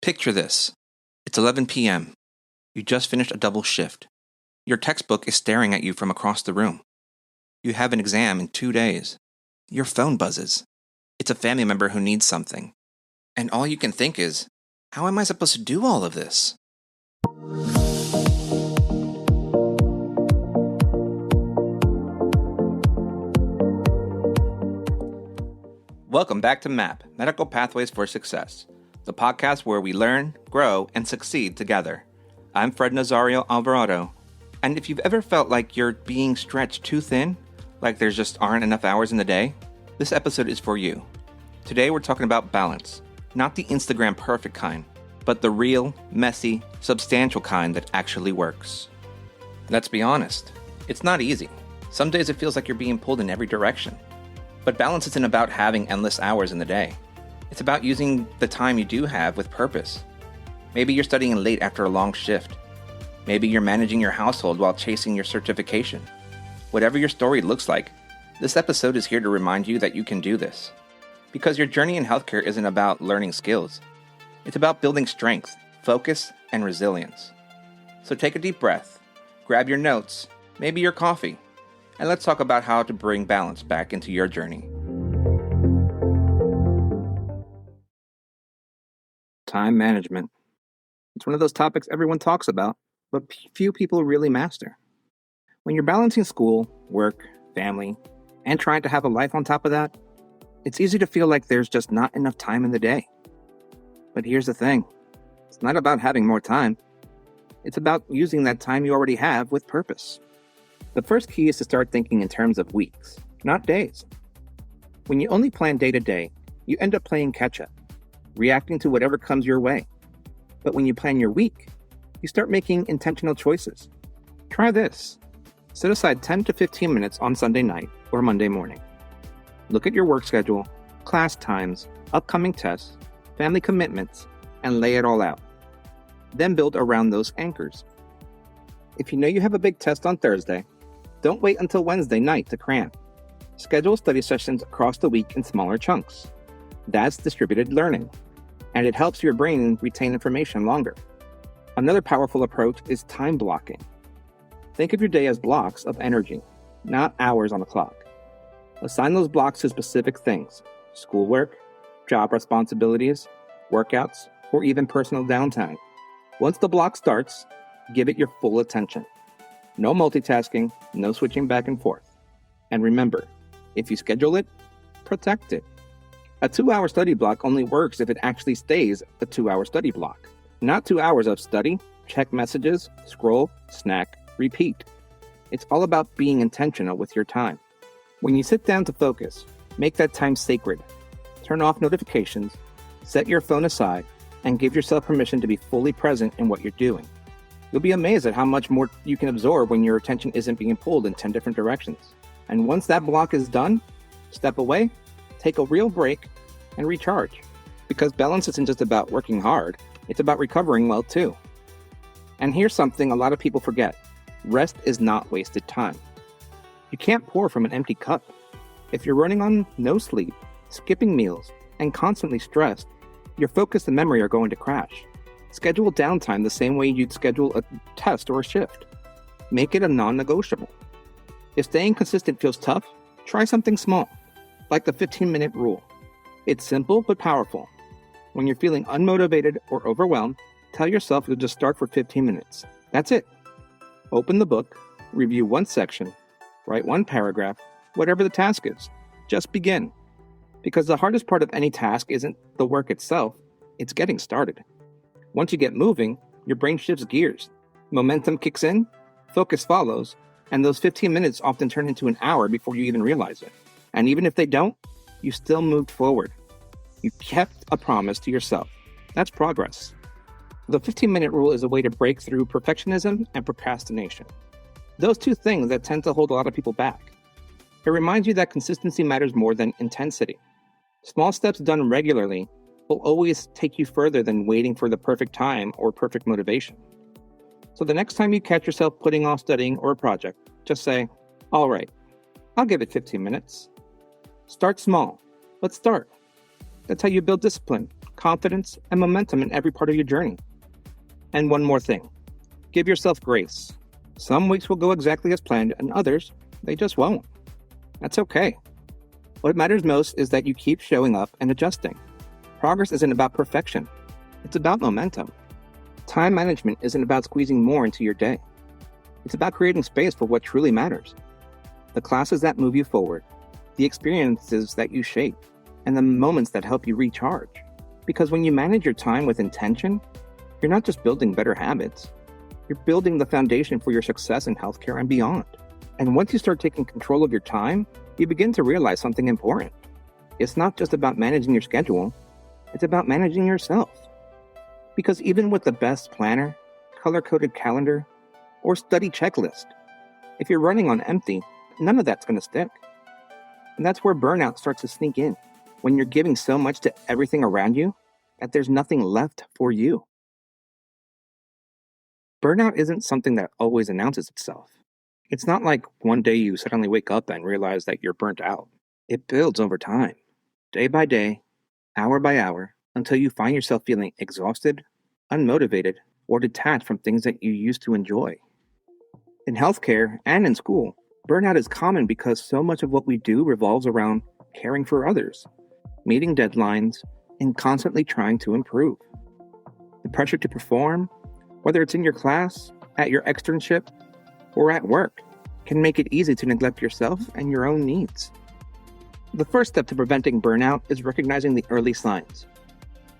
Picture this. It's 11 p.m. You just finished a double shift. Your textbook is staring at you from across the room. You have an exam in 2 days. Your phone buzzes. It's a family member who needs something. And all you can think is, how am I supposed to do all of this? Welcome back to MAP, Medical Pathways for Success, the podcast where we learn, grow, and succeed together. I'm Fred Nazario Alvarado, and if you've ever felt like you're being stretched too thin, like there just aren't enough hours in the day, this episode is for you. Today we're talking about balance, not the Instagram perfect kind, but the real, messy, substantial kind that actually works. Let's be honest, it's not easy. Some days it feels like you're being pulled in every direction. But balance isn't about having endless hours in the day. It's about using the time you do have with purpose. Maybe you're studying late after a long shift. Maybe you're managing your household while chasing your certification. Whatever your story looks like, this episode is here to remind you that you can do this. Because your journey in healthcare isn't about learning skills. It's about building strength, focus, and resilience. So take a deep breath, grab your notes, maybe your coffee, and let's talk about how to bring balance back into your journey. Time management. It's one of those topics everyone talks about, but few people really master. When you're balancing school, work, family, and trying to have a life on top of that, it's easy to feel like there's just not enough time in the day. But here's the thing. It's not about having more time. It's about using that time you already have with purpose. The first key is to start thinking in terms of weeks, not days. When you only plan day to day, you end up playing catch-up, reacting to whatever comes your way. But when you plan your week, you start making intentional choices. Try this. Set aside 10 to 15 minutes on Sunday night or Monday morning. Look at your work schedule, class times, upcoming tests, family commitments, and lay it all out. Then build around those anchors. If you know you have a big test on Thursday, don't wait until Wednesday night to cram. Schedule study sessions across the week in smaller chunks. That's distributed learning, and it helps your brain retain information longer. Another powerful approach is time blocking. Think of your day as blocks of energy, not hours on the clock. Assign those blocks to specific things: schoolwork, job responsibilities, workouts, or even personal downtime. Once the block starts, give it your full attention. No multitasking, no switching back and forth. And remember, if you schedule it, protect it. A 2-hour study block only works if it actually stays a 2-hour study block. Not 2 hours of study, check messages, scroll, snack, repeat. It's all about being intentional with your time. When you sit down to focus, make that time sacred. Turn off notifications, set your phone aside, and give yourself permission to be fully present in what you're doing. You'll be amazed at how much more you can absorb when your attention isn't being pulled in 10 different directions. And once that block is done, step away, take a real break, and recharge. Because balance isn't just about working hard, it's about recovering well too. And here's something a lot of people forget. Rest is not wasted time. You can't pour from an empty cup. If you're running on no sleep, skipping meals, and constantly stressed, your focus and memory are going to crash. Schedule downtime the same way you'd schedule a test or a shift. Make it a non-negotiable. If staying consistent feels tough, try something small, like the 15-minute rule. It's simple but powerful. When you're feeling unmotivated or overwhelmed, tell yourself you'll just start for 15 minutes. That's it. Open the book, review one section, write one paragraph, whatever the task is. Just begin. Because the hardest part of any task isn't the work itself, it's getting started. Once you get moving, your brain shifts gears. Momentum kicks in, focus follows, and those 15 minutes often turn into an hour before you even realize it. And even if they don't, you still moved forward. You kept a promise to yourself. That's progress. The 15-minute rule is a way to break through perfectionism and procrastination. Those two things that tend to hold a lot of people back. It reminds you that consistency matters more than intensity. Small steps done regularly will always take you further than waiting for the perfect time or perfect motivation. So the next time you catch yourself putting off studying or a project, just say, all right, I'll give it 15 minutes. Start small. Let's start. That's how you build discipline, confidence, and momentum in every part of your journey. And one more thing, give yourself grace. Some weeks will go exactly as planned, and others, they just won't. That's okay. What matters most is that you keep showing up and adjusting. Progress isn't about perfection. It's about momentum. Time management isn't about squeezing more into your day. It's about creating space for what truly matters. The classes that move you forward, the experiences that you shape, and the moments that help you recharge. Because when you manage your time with intention, you're not just building better habits, you're building the foundation for your success in healthcare and beyond. And once you start taking control of your time, you begin to realize something important. It's not just about managing your schedule, it's about managing yourself. Because even with the best planner, color-coded calendar, or study checklist, if you're running on empty, none of that's going to stick. And that's where burnout starts to sneak in, when you're giving so much to everything around you that there's nothing left for you. Burnout isn't something that always announces itself. It's not like one day you suddenly wake up and realize that you're burnt out. It builds over time, day by day, hour by hour, until you find yourself feeling exhausted, unmotivated, or detached from things that you used to enjoy. In healthcare and in school, burnout is common because so much of what we do revolves around caring for others, meeting deadlines, and constantly trying to improve. The pressure to perform, whether it's in your class, at your externship, or at work, can make it easy to neglect yourself and your own needs. The first step to preventing burnout is recognizing the early signs.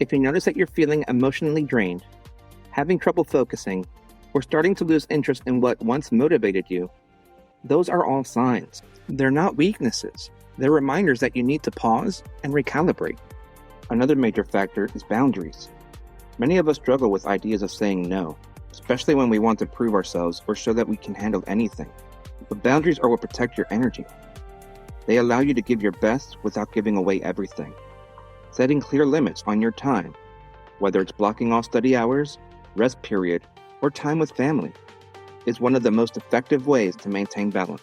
If you notice that you're feeling emotionally drained, having trouble focusing, or starting to lose interest in what once motivated you, those are all signs. They're not weaknesses. They're reminders that you need to pause and recalibrate. Another major factor is boundaries. Many of us struggle with ideas of saying no, especially when we want to prove ourselves or show that we can handle anything. But boundaries are what protect your energy. They allow you to give your best without giving away everything. Setting clear limits on your time, whether it's blocking off study hours, rest period, or time with family, is one of the most effective ways to maintain balance.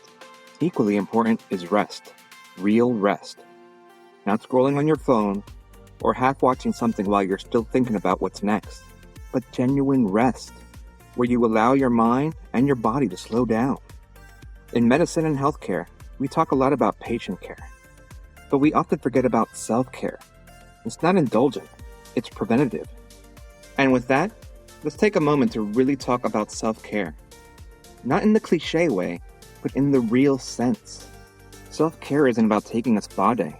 Equally important is rest, real rest. Not scrolling on your phone or half watching something while you're still thinking about what's next, but genuine rest, where you allow your mind and your body to slow down. In medicine and healthcare, we talk a lot about patient care, but we often forget about self-care. It's not indulgent, it's preventative. And with that, let's take a moment to really talk about self-care. Not in the cliche way, but in the real sense. Self-care isn't about taking a spa day,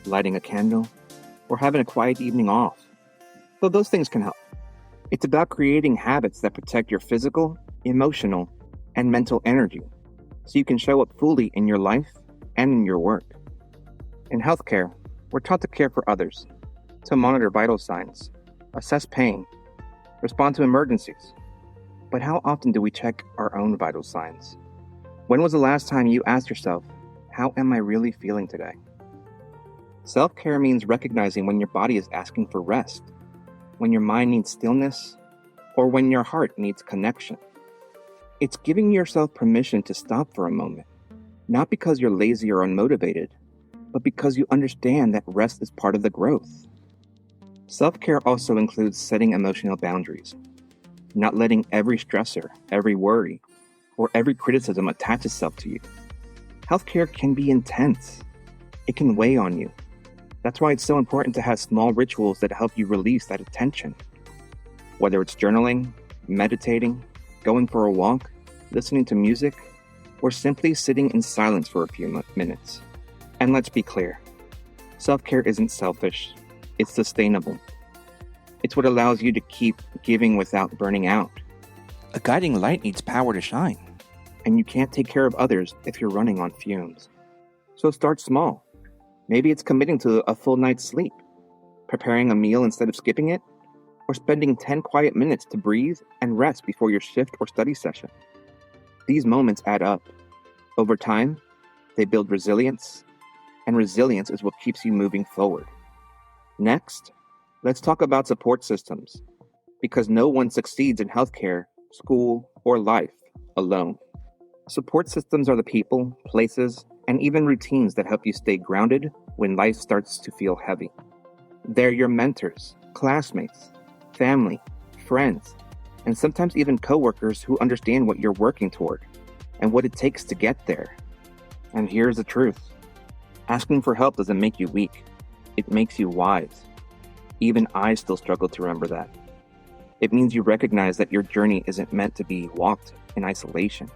lighting a candle, or having a quiet evening off, though those things can help. It's about creating habits that protect your physical, emotional, and mental energy, so you can show up fully in your life and in your work. In healthcare, we're taught to care for others, to monitor vital signs, assess pain, respond to emergencies. But how often do we check our own vital signs? When was the last time you asked yourself, how am I really feeling today? Self-care means recognizing when your body is asking for rest, when your mind needs stillness, or when your heart needs connection. It's giving yourself permission to stop for a moment, not because you're lazy or unmotivated, but because you understand that rest is part of the growth. Self-care also includes setting emotional boundaries, not letting every stressor, every worry, or every criticism attach itself to you. Healthcare can be intense. It can weigh on you. That's why it's so important to have small rituals that help you release that attention. Whether it's journaling, meditating, going for a walk, listening to music, or simply sitting in silence for a few minutes. And let's be clear, self-care isn't selfish, it's sustainable. It's what allows you to keep giving without burning out. A guiding light needs power to shine, and you can't take care of others if you're running on fumes. So start small. Maybe it's committing to a full night's sleep, preparing a meal instead of skipping it, or spending 10 quiet minutes to breathe and rest before your shift or study session. These moments add up. Over time, they build resilience, and resilience is what keeps you moving forward. Next, let's talk about support systems, because no one succeeds in healthcare, school, or life alone. Support systems are the people, places, and even routines that help you stay grounded when life starts to feel heavy. They're your mentors, classmates, family, friends, and sometimes even coworkers who understand what you're working toward and what it takes to get there. And here's the truth. Asking for help doesn't make you weak. It makes you wise. Even I still struggle to remember that. It means you recognize that your journey isn't meant to be walked in isolation.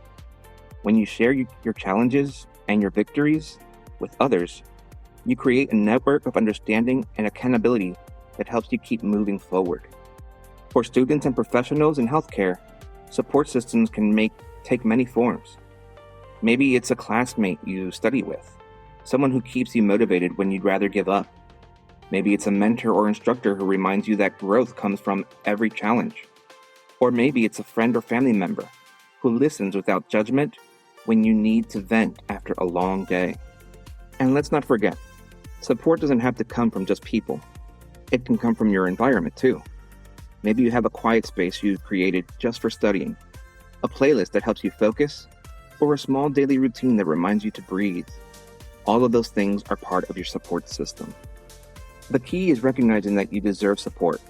When you share your challenges and your victories with others, you create a network of understanding and accountability that helps you keep moving forward. For students and professionals in healthcare, support systems can take many forms. Maybe it's a classmate you study with, someone who keeps you motivated when you'd rather give up. Maybe it's a mentor or instructor who reminds you that growth comes from every challenge. Or maybe it's a friend or family member who listens without judgment when you need to vent after a long day. And let's not forget, support doesn't have to come from just people. It can come from your environment too. Maybe you have a quiet space you've created just for studying, a playlist that helps you focus, or a small daily routine that reminds you to breathe. All of those things are part of your support system. The key is recognizing that you deserve support.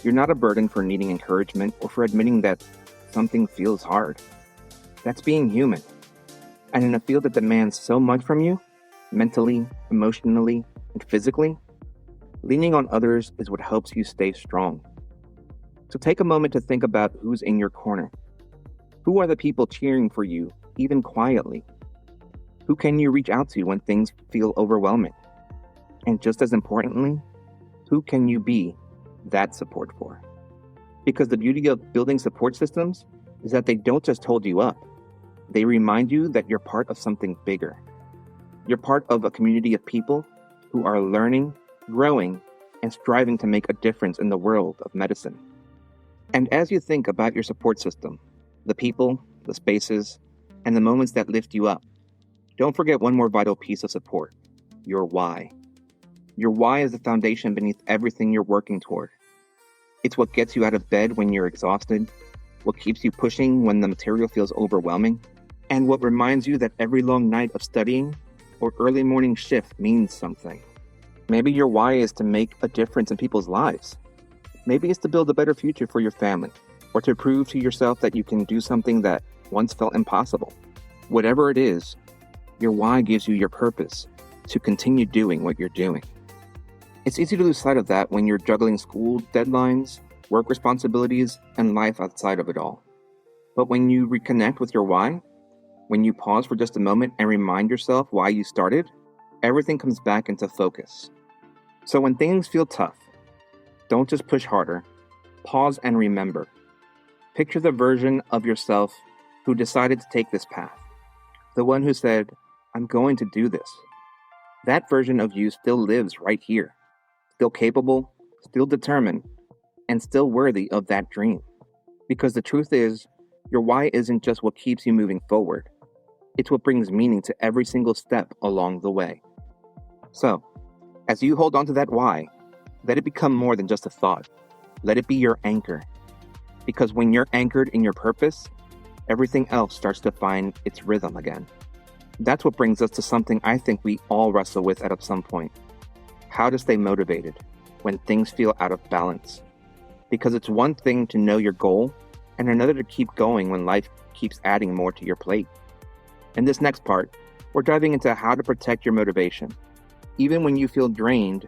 You're not a burden for needing encouragement or for admitting that something feels hard. That's being human. And in a field that demands so much from you, mentally, emotionally, and physically, leaning on others is what helps you stay strong. So take a moment to think about who's in your corner. Who are the people cheering for you, even quietly? Who can you reach out to when things feel overwhelming? And just as importantly, who can you be that support for? Because the beauty of building support systems is that they don't just hold you up. They remind you that you're part of something bigger. You're part of a community of people who are learning, growing, and striving to make a difference in the world of medicine. And as you think about your support system, the people, the spaces, and the moments that lift you up, don't forget one more vital piece of support: your why. Your why is the foundation beneath everything you're working toward. It's what gets you out of bed when you're exhausted, what keeps you pushing when the material feels overwhelming, and what reminds you that every long night of studying or early morning shift means something. Maybe your why is to make a difference in people's lives. Maybe it's to build a better future for your family, or to prove to yourself that you can do something that once felt impossible. Whatever it is, your why gives you your purpose to continue doing what you're doing. It's easy to lose sight of that when you're juggling school deadlines, work responsibilities, and life outside of it all. But when you reconnect with your why, when you pause for just a moment and remind yourself why you started, everything comes back into focus. So when things feel tough, don't just push harder. Pause and remember. Picture the version of yourself who decided to take this path. The one who said, "I'm going to do this." That version of you still lives right here. Still capable, still determined, and still worthy of that dream. Because the truth is, your why isn't just what keeps you moving forward. It's what brings meaning to every single step along the way. So, as you hold on to that why, let it become more than just a thought. Let it be your anchor. Because when you're anchored in your purpose, everything else starts to find its rhythm again. That's what brings us to something I think we all wrestle with at some point. How to stay motivated when things feel out of balance. Because it's one thing to know your goal, and another to keep going when life keeps adding more to your plate. In this next part, we're diving into how to protect your motivation, even when you feel drained,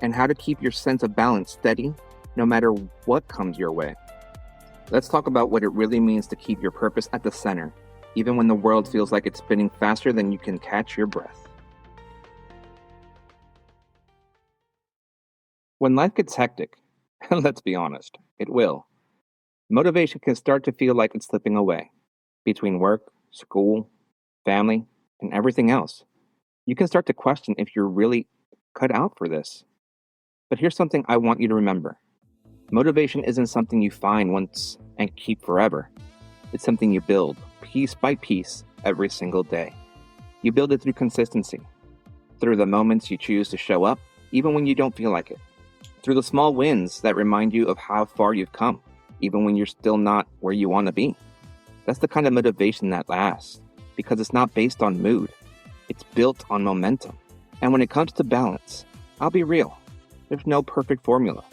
and how to keep your sense of balance steady no matter what comes your way. Let's talk about what it really means to keep your purpose at the center, even when the world feels like it's spinning faster than you can catch your breath. When life gets hectic, and let's be honest, it will, motivation can start to feel like it's slipping away. Between work, school, family, and everything else, you can start to question if you're really cut out for this. But here's something I want you to remember. Motivation isn't something you find once and keep forever. It's something you build, piece by piece, every single day. You build it through consistency, through the moments you choose to show up, even when you don't feel like it, through the small wins that remind you of how far you've come, even when you're still not where you want to be. That's the kind of motivation that lasts, because it's not based on mood. It's built on momentum. And when it comes to balance, I'll be real. There's no perfect formula.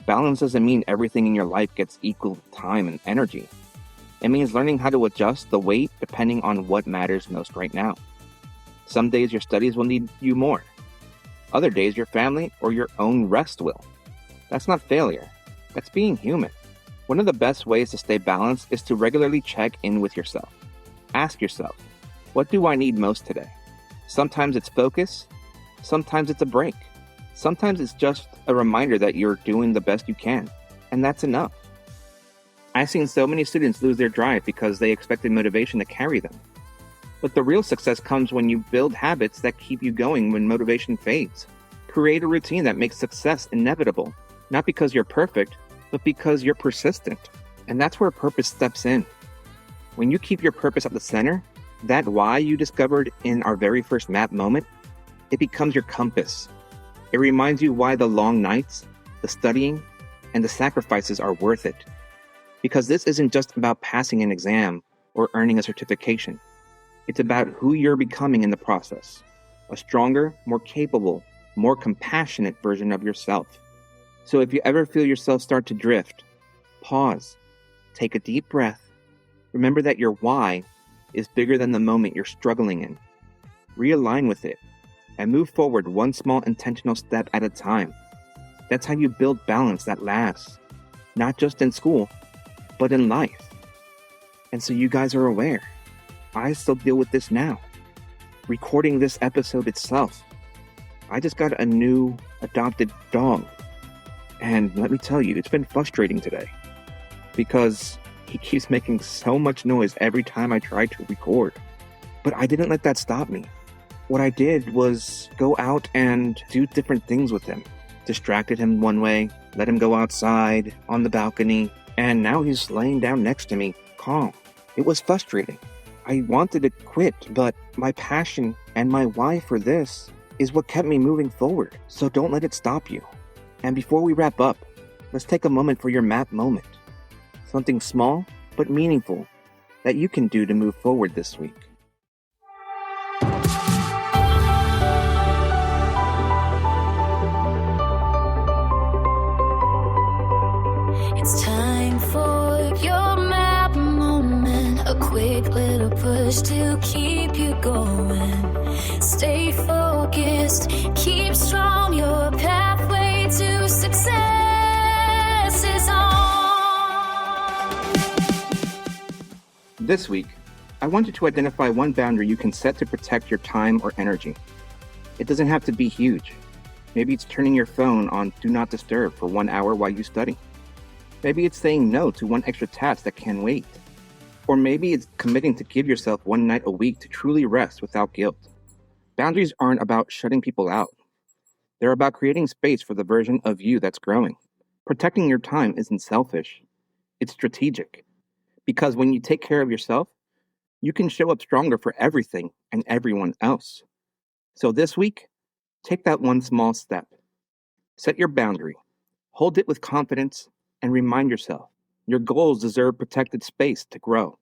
Balance doesn't mean everything in your life gets equal time and energy. It means learning how to adjust the weight depending on what matters most right now. Some days your studies will need you more. Other days your family or your own rest will. That's not failure. That's being human. One of the best ways to stay balanced is to regularly check in with yourself. Ask yourself, what do I need most today? Sometimes it's focus. Sometimes it's a break. Sometimes it's just a reminder that you're doing the best you can, and that's enough. I've seen so many students lose their drive because they expected motivation to carry them. But the real success comes when you build habits that keep you going when motivation fades. Create a routine that makes success inevitable, not because you're perfect, but because you're persistent. And that's where purpose steps in. When you keep your purpose at the center, that why you discovered in our very first map moment, it becomes your compass. It reminds you why the long nights, the studying, and the sacrifices are worth it. Because this isn't just about passing an exam or earning a certification. It's about who you're becoming in the process. A stronger, more capable, more compassionate version of yourself. So if you ever feel yourself start to drift, pause, take a deep breath. Remember that your why is bigger than the moment you're struggling in. Realign with it and move forward one small intentional step at a time. That's how you build balance that lasts, not just in school, but in life. And so you guys are aware, I still deal with this now. Recording this episode itself, I just got a new adopted dog. And let me tell you, it's been frustrating today because he keeps making so much noise every time I try to record. But I didn't let that stop me. What I did was go out and do different things with him. Distracted him one way, let him go outside on the balcony, and now he's laying down next to me, calm. It was frustrating. I wanted to quit, but my passion and my why for this is what kept me moving forward. So don't let it stop you. And before we wrap up, let's take a moment for your map moment. Something small but meaningful that you can do to move forward this week. It's time for your map moment. A quick little push to keep you going. Stay focused, keep strong. Your pathway to success is on. This week, I want you to identify one boundary you can set to protect your time or energy. It doesn't have to be huge. Maybe it's turning your phone on Do Not Disturb for 1 hour while you study. Maybe it's saying no to one extra task that can wait. Or maybe it's committing to give yourself one night a week to truly rest without guilt. Boundaries aren't about shutting people out. They're about creating space for the version of you that's growing. Protecting your time isn't selfish. It's strategic. Because when you take care of yourself, you can show up stronger for everything and everyone else. So this week, take that one small step. Set your boundary. Hold it with confidence. And remind yourself, your goals deserve protected space to grow.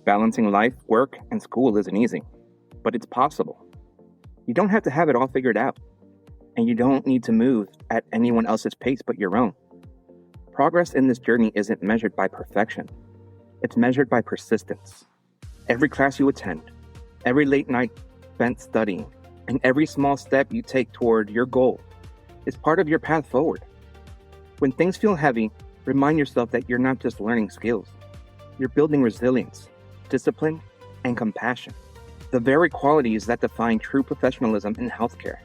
Balancing life, work, and school isn't easy, but it's possible. You don't have to have it all figured out, and you don't need to move at anyone else's pace but your own. Progress in this journey isn't measured by perfection. It's measured by persistence. Every class you attend, every late night spent studying, and every small step you take toward your goal is part of your path forward. When things feel heavy, remind yourself that you're not just learning skills. You're building resilience, discipline, and compassion. The very qualities that define true professionalism in healthcare.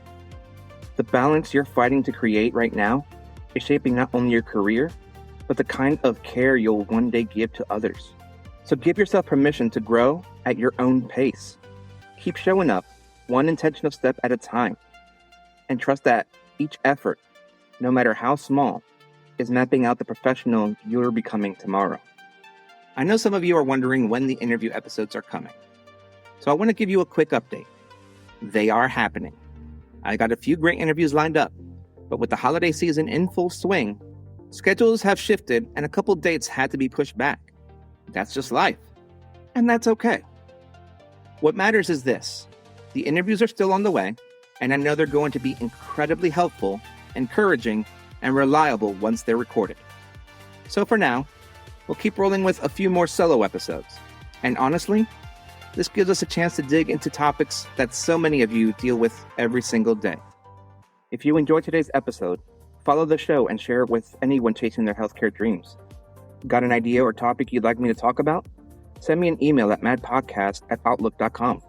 The balance you're fighting to create right now is shaping not only your career, but the kind of care you'll one day give to others. So give yourself permission to grow at your own pace. Keep showing up, one intentional step at a time, and trust that each effort, no matter how small, is mapping out the professional you're becoming tomorrow. I know some of you are wondering when the interview episodes are coming. So I want to give you a quick update. They are happening. I got a few great interviews lined up, but with the holiday season in full swing, schedules have shifted and a couple dates had to be pushed back. That's just life. And that's okay. What matters is this. The interviews are still on the way, and I know they're going to be incredibly helpful encouraging, and reliable once they're recorded. So for now, we'll keep rolling with a few more solo episodes. And honestly, this gives us a chance to dig into topics that so many of you deal with every single day. If you enjoyed today's episode, follow the show and share it with anyone chasing their healthcare dreams. Got an idea or topic you'd like me to talk about? Send me an email at madpodcast@outlook.com.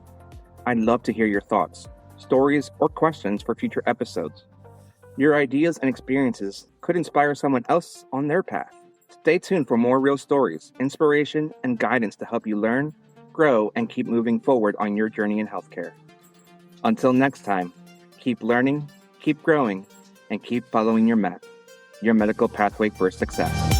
I'd love to hear your thoughts, stories, or questions for future episodes. Your ideas and experiences could inspire someone else on their path. Stay tuned for more real stories, inspiration, and guidance to help you learn, grow, and keep moving forward on your journey in healthcare. Until next time, keep learning, keep growing, and keep following your map, your medical pathway for success.